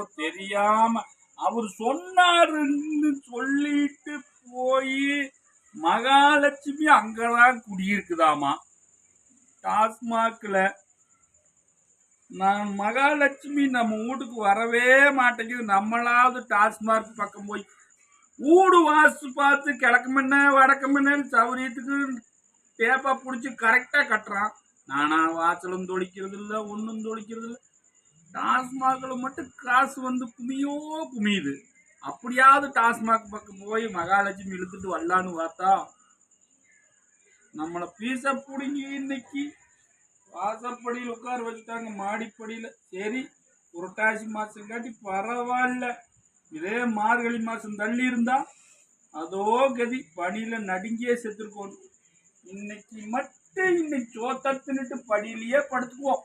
தெரியாம அவர் சொன்னாருன்னு சொல்லிட்டு போய் மகாலட்சுமி அங்கதான் குடியிருக்குதாமா டாஸ்மாக்ல. நான் மகாலட்சுமி நம்ம வீட்டுக்கு வரவே மாட்டேங்குது. நம்மளாவது டாஸ்மாக் பக்கம் போய் ஊடு வாசு பார்த்து கிழக்கு முன்ன வடக்கு முன்னு சௌரியத்துக்கு டேப்பா பிடிச்சி கரெக்டா கட்டுறான். நானா வாசலும் தொளிக்கிறது இல்லை, ஒன்றும் தொளிக்கிறது இல்லை. டாஸ்மாக்ல மட்டும் காசு வந்து குமியோ குமியுது. அப்படியாவது டாஸ்மாக் பக்கம் போய் மகாலட்சுமி இழுத்துட்டு வரலான்னு பார்த்தா நம்மளை பீச பிடுங்கி இன்னைக்கு வாசப்படியில் உட்கார வச்சுட்டாங்க, மாடிப்படியில. சரி, புரட்டாசி மாசம் காட்டி பரவாயில்ல. இதே மார்கழி மாசம் தள்ளி இருந்தா அதோ கதி, பனியில நடுங்கியே செத்துருக்கோம். இன்னைக்கு மட்டும் இன்னைக்கு சோத்த தின்னுட்டு படியிலேயே படுத்துக்குவோம்.